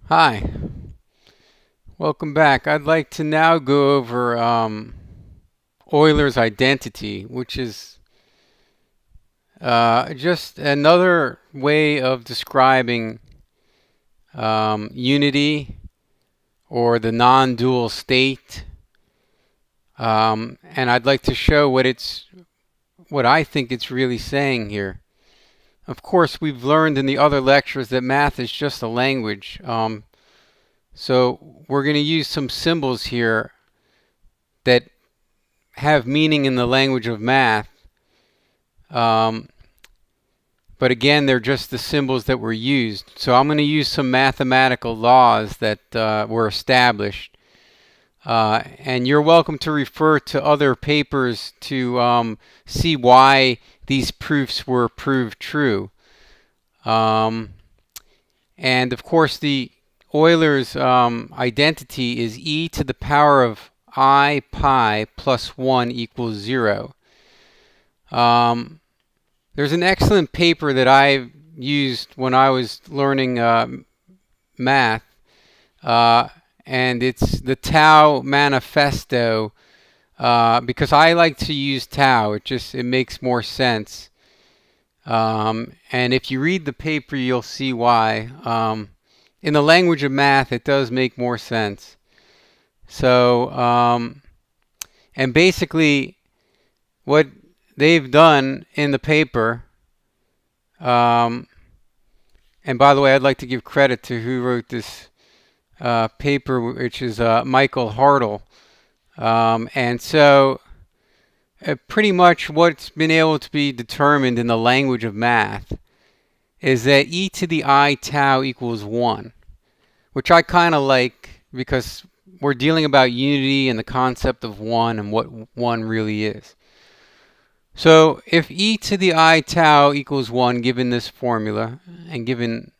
Hi, welcome back. I'd like to now go over Euler's identity, which is just another way of describing unity or the non-dual state. And I'd like to show what I think it's really saying here. Of course, we've learned in the other lectures that math is just a language. So we're going to use some symbols here that have meaning in the language of math. Um, but again, they're just the symbols that were used. So I'm going to use some mathematical laws that were established. And you're welcome to refer to other papers to see why these proofs were proved true. And of course, the Euler's identity is e to the power of I pi plus 1 equals 0. There's an excellent paper that I used when I was learning math, and it's the Tao Manifesto, because I like to use Tao. It makes more sense. And if you read the paper, you'll see why. In the language of math, it does make more sense. So, and basically, what they've done in the paper, and by the way, I'd like to give credit to who wrote this paper, which is Michael Hartle. And so pretty much what's been able to be determined in the language of math is that e to the I tau equals 1, which I kind of like because we're dealing about unity and the concept of 1 and what 1 really is. So if e to the I tau equals 1, given this formula, and given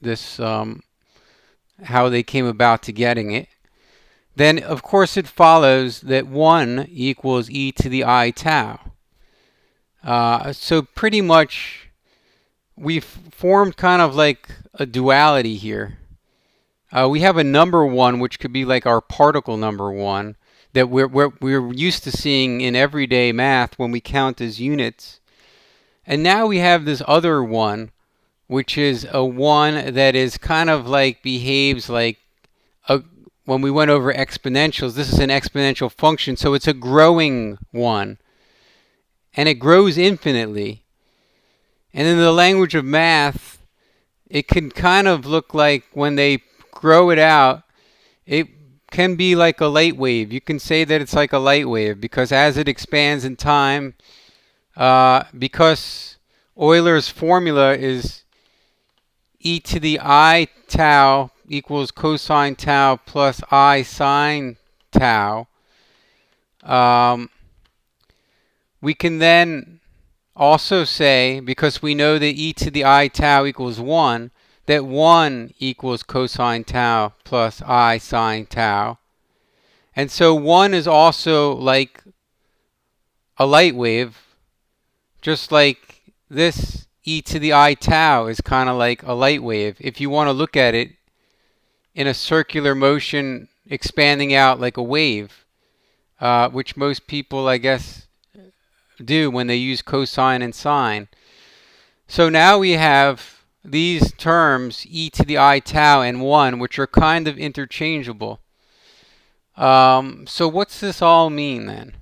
this how they came about to getting it, then of course it follows that 1 equals e to the I tau. So pretty much we've formed kind of like a duality here. We have a number 1, which could be like our particle number 1, that we're used to seeing in everyday math when we count as units. And now we have this other 1, which is a 1 that is kind of like behaves like when we went over exponentials. This is an exponential function, so it's a growing 1. And it grows infinitely. And in the language of math, it can kind of look like when they grow it out, it can be like a light wave. You can say that it's like a light wave because as it expands in time, because Euler's formula is e to the I tau equals cosine tau plus I sine tau, we can then also say, because we know that e to the I tau equals 1, that 1 equals cosine tau plus I sine tau. And so 1 is also like a light wave, just like this e to the I tau is kind of like a light wave. If you want to look at it in a circular motion expanding out like a wave, which most people, I guess, do when they use cosine and sine. So now we have these terms, e to the I tau and 1, which are kind of interchangeable. So what's this all mean then?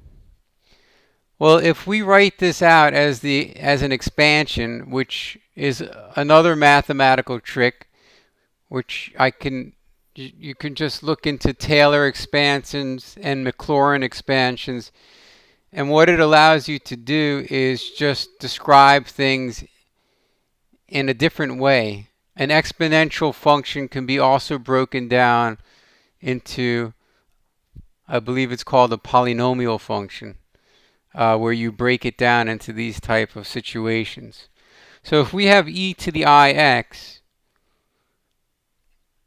Well, if we write this out as an expansion, which is another mathematical trick, which you can just look into Taylor expansions and Maclaurin expansions, and what it allows you to do is just describe things in a different way. An exponential function can be also broken down into, I believe it's called a polynomial function, where you break it down into these type of situations. So if we have e to the ix,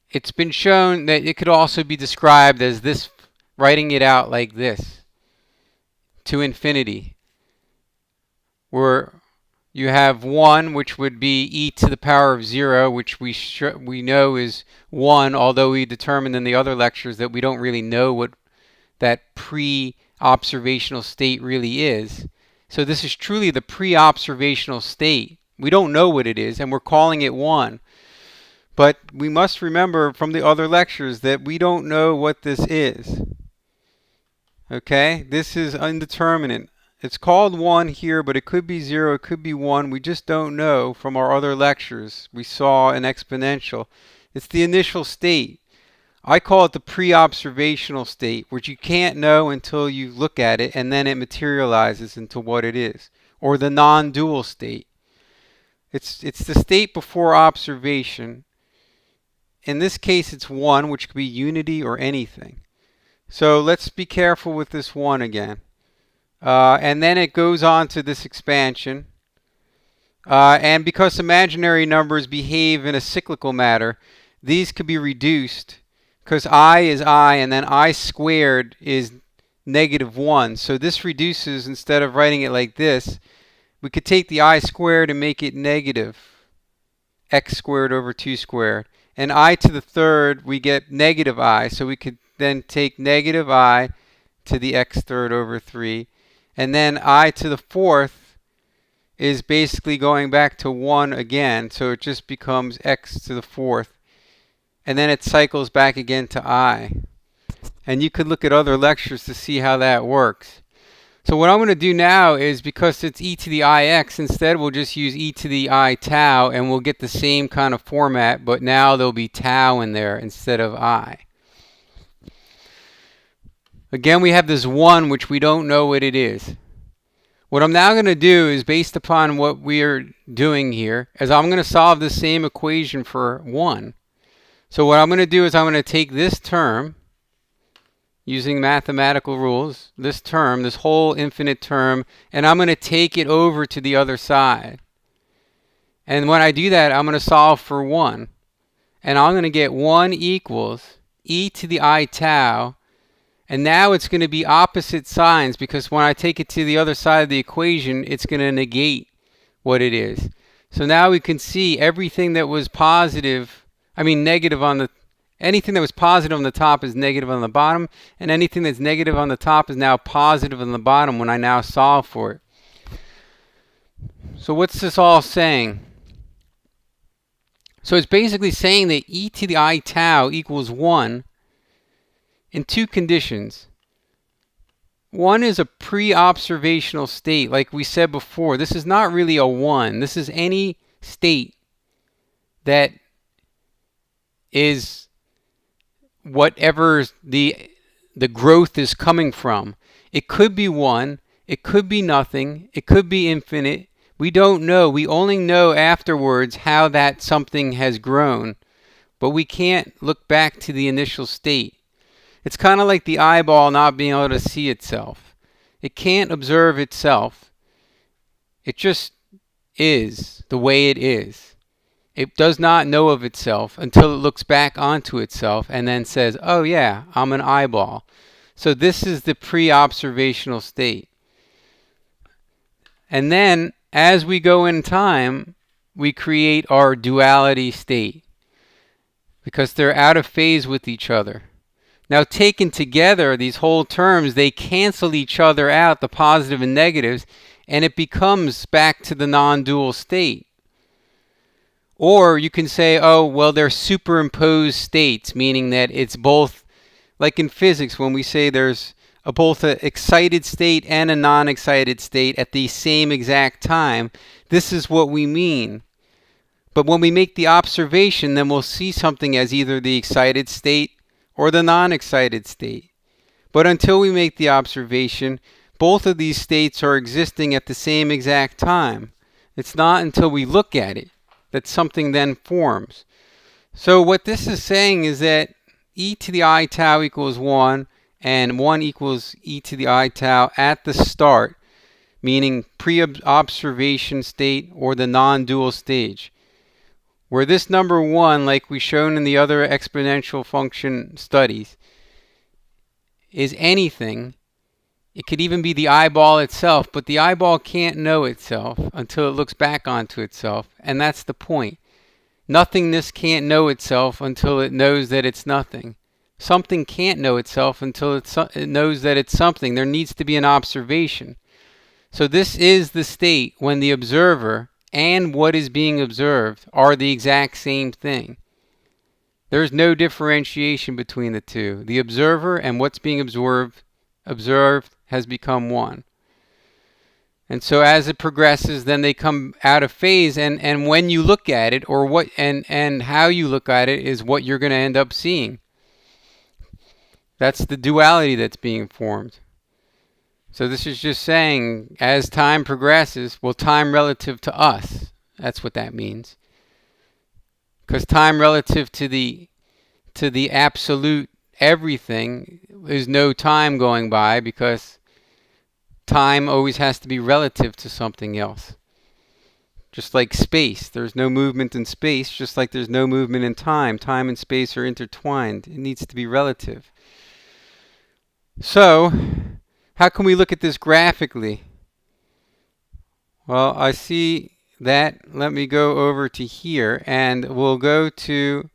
it's been shown that it could also be described as this, writing it out like this, to infinity, where You have 1, which would be e to the power of 0, which we know is 1, although we determined in the other lectures that we don't really know what that pre-observational state really is. So this is truly the pre-observational state. We don't know what it is, and we're calling it 1. But we must remember from the other lectures that we don't know what this is. Okay? This is indeterminate. It's called 1 here, but it could be 0, it could be 1. We just don't know from our other lectures. We saw an exponential. It's the initial state. I call it the pre-observational state, which you can't know until you look at it, and then it materializes into what it is. Or the non-dual state. It's the state before observation. In this case, it's 1, which could be unity or anything. So let's be careful with this 1 again. And then it goes on to this expansion. And because imaginary numbers behave in a cyclical manner, these could be reduced because I is I, and then I squared is -1. So this reduces, instead of writing it like this, we could take the I squared and make it negative x squared over 2 squared. And I to the third, we get negative I. So we could then take negative I to the x third over 3. And then I to the fourth is basically going back to 1 again. So it just becomes x to the fourth. And then it cycles back again to I. And you could look at other lectures to see how that works. So what I'm going to do now is, because it's e to the ix, instead we'll just use e to the I tau, and we'll get the same kind of format, but now there'll be tau in there instead of I. Again, we have this 1, which we don't know what it is. What I'm now going to do is, based upon what we are doing here, is I'm going to solve the same equation for 1. So what I'm going to do is I'm going to take this term, using mathematical rules, this term, this whole infinite term, and I'm going to take it over to the other side. And when I do that, I'm going to solve for 1. And I'm going to get 1 equals e to the I tau. And now it's going to be opposite signs, because when I take it to the other side of the equation, it's going to negate what it is. So now we can see everything that was negative on the, anything that was positive on the top is negative on the bottom, and anything that's negative on the top is now positive on the bottom when I now solve for it. So what's this all saying? So it's basically saying that e to the I tau equals 1 in 2 conditions. One is a pre-observational state, like we said before. This is not really a 1. This is any state that is whatever the growth is coming from. It could be 1, it could be nothing, it could be infinite. We don't know. We only know afterwards how that something has grown, but we can't look back to the initial state. It's kind of like the eyeball not being able to see itself. It can't observe itself. It just is the way it is. It does not know of itself until it looks back onto itself and then says, oh yeah, I'm an eyeball. So this is the pre-observational state. And then as we go in time, we create our duality state because they're out of phase with each other. Now taken together, these whole terms, they cancel each other out, the positive and negatives, and it becomes back to the non-dual state. Or you can say, oh, well, they're superimposed states, meaning that it's both, like in physics, when we say there's both an excited state and a non-excited state at the same exact time. This is what we mean. But when we make the observation, then we'll see something as either the excited state or the non-excited state. But until we make the observation, both of these states are existing at the same exact time. It's not until we look at it that something then forms. So what this is saying is that e to the I tau equals 1 and 1 equals e to the I tau at the start, meaning pre-observation state or the non-dual stage. Where this number 1, like we've shown in the other exponential function studies, is anything, It could even be the eyeball itself, but the eyeball can't know itself until it looks back onto itself, and that's the point. Nothingness can't know itself until it knows that it's nothing. Something can't know itself until it knows that it's something. There needs to be an observation. So this is the state when the observer and what is being observed are the exact same thing. There's no differentiation between the two. The observer and what's being observed has become one. And so as it progresses, then they come out of phase, and when you look at it, or what and how you look at it is what you're going to end up seeing. That's the duality that's being formed. So this is just saying, as time progresses, well, time relative to us. That's what that means. Because time relative to the absolute everything, there's no time going by, because time always has to be relative to something else. Just like space, there's no movement in space, just like there's no movement in time. Time and space are intertwined. It needs to be relative. So, how can we look at this graphically? Well, I see that. Let me go over to here, and we'll go to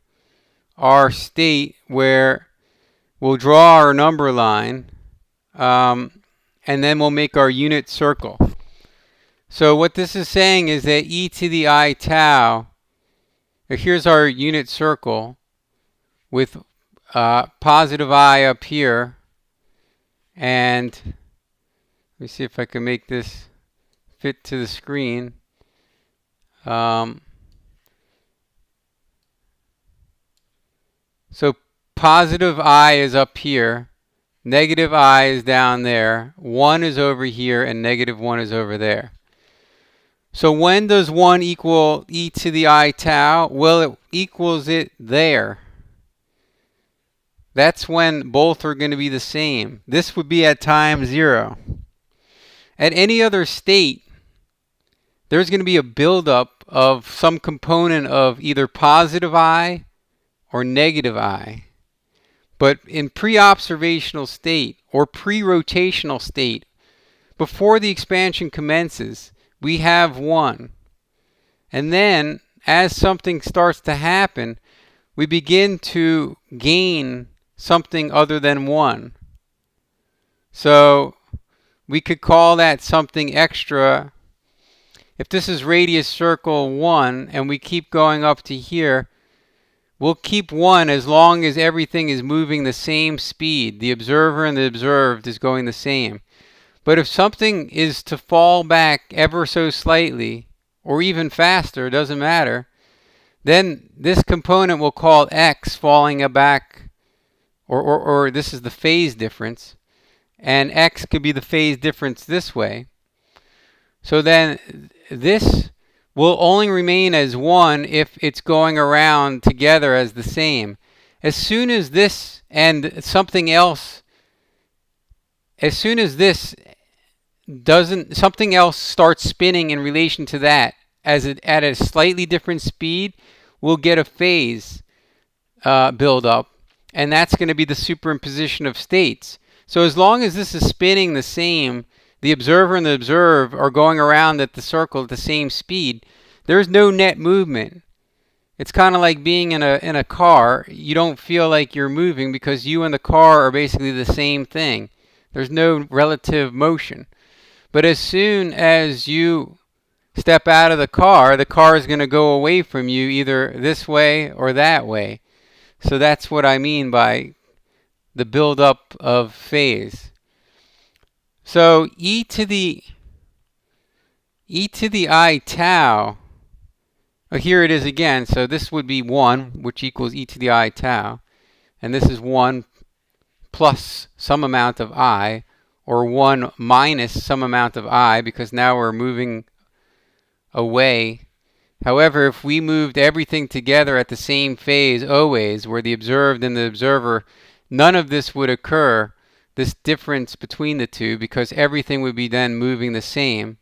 our state where we'll draw our number line, and then we'll make our unit circle. So what this is saying is that e to the I tau, here's our unit circle with positive I up here, and let me see if I can make this fit to the screen. So positive I is up here, negative I is down there, 1 is over here, and negative 1 is over there. So when does 1 equal e to the I tau? Well, it equals it there. That's when both are going to be the same. This would be at time 0. At any other state, there's going to be a buildup of some component of either positive I or negative I. But in pre-observational state or pre-rotational state, before the expansion commences, we have 1. And then, as something starts to happen, we begin to gain something other than 1. So, we could call that something extra. If this is radius circle 1, and we keep going up to here, we'll keep 1 as long as everything is moving the same speed. The observer and the observed is going the same. But if something is to fall back ever so slightly, or even faster, doesn't matter, then this component we'll call x falling back, or this is the phase difference, and x could be the phase difference this way. So then this will only remain as 1 if it's going around together as the same. As soon as this and something else, as soon as this something else starts spinning in relation to that at a slightly different speed, we'll get a phase build up, and that's going to be the superimposition of states. So as long as this is spinning the same, the observer and the observed are going around at the circle at the same speed, there's no net movement. It's kind of like being in a car. You don't feel like you're moving because you and the car are basically the same thing. There's no relative motion. But as soon as you step out of the car is going to go away from you either this way or that way. So that's what I mean by the buildup of phase. So e to the I tau, here it is again. So this would be 1, which equals e to the I tau. And this is 1 plus some amount of I, or 1 minus some amount of I, because now we're moving away. However, if we moved everything together at the same phase always, where the observed and the observer, none of this would occur, this difference between the two, because everything would be then moving the same.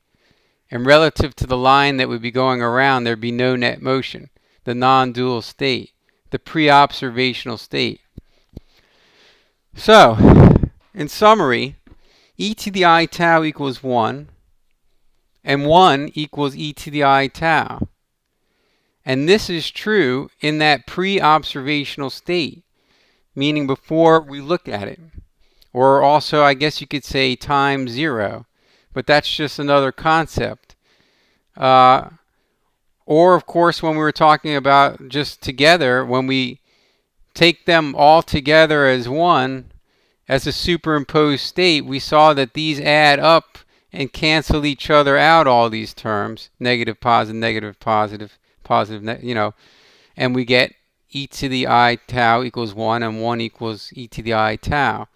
And relative to the line that would be going around, there'd be no net motion, the non-dual state, the pre-observational state. So, in summary, e to the I tau equals 1, and 1 equals e to the I tau. And this is true in that pre-observational state, meaning before we look at it. Or also, I guess you could say time 0, but that's just another concept. Or, of course, when we were talking about just together, when we take them all together as one, as a superimposed state, we saw that these add up and cancel each other out, all these terms, negative, positive, positive, and we get e to the I tau equals 1 and 1 equals e to the I tau.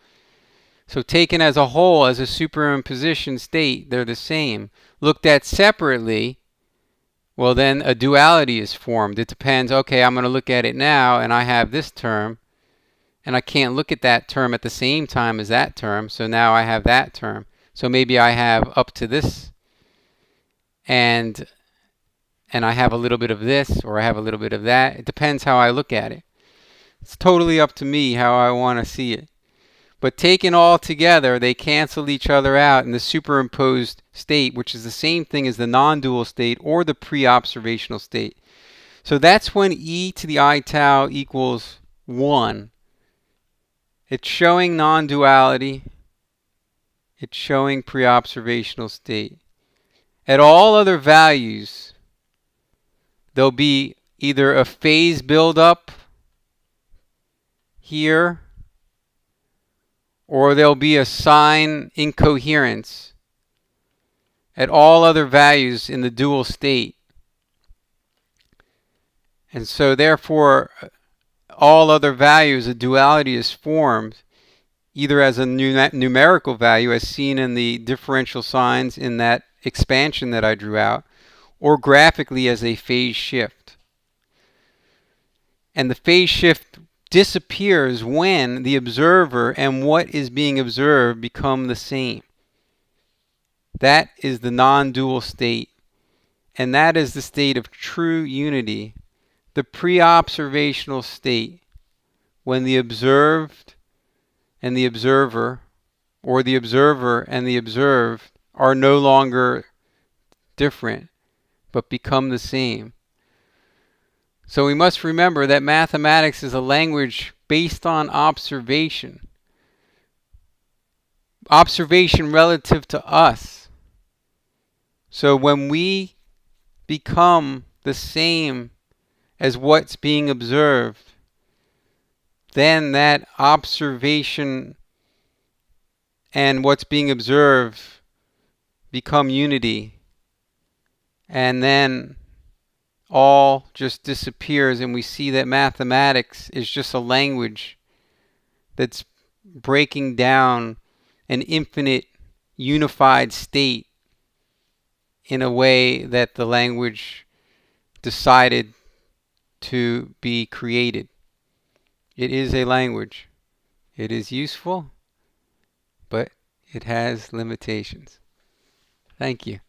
So taken as a whole, as a superimposition state, they're the same. Looked at separately, well, then a duality is formed. It depends, okay, I'm going to look at it now, and I have this term, and I can't look at that term at the same time as that term, so now I have that term. So maybe I have up to this, and I have a little bit of this, or I have a little bit of that. It depends how I look at it. It's totally up to me how I want to see it. But taken all together, they cancel each other out in the superimposed state, which is the same thing as the non-dual state or the pre-observational state. So that's when e to the I tau equals 1. It's showing non-duality. It's showing pre-observational state. At all other values, there'll be either a phase buildup here, or there'll be a sign incoherence at all other values in the dual state. And so therefore, all other values, a duality is formed either as a numerical value, as seen in the differential signs in that expansion that I drew out, or graphically as a phase shift. And the phase shift disappears when the observer and what is being observed become the same. That is the non-dual state, and that is the state of true unity, the pre-observational state, when the observed and the observer, or the observer and the observed, are no longer different, but become the same. So we must remember that mathematics is a language based on observation. Observation relative to us. So when we become the same as what's being observed, then that observation and what's being observed become unity. And then all just disappears, and we see that mathematics is just a language that's breaking down an infinite unified state in a way that the language decided to be created. It is a language. It is useful, but it has limitations. Thank you.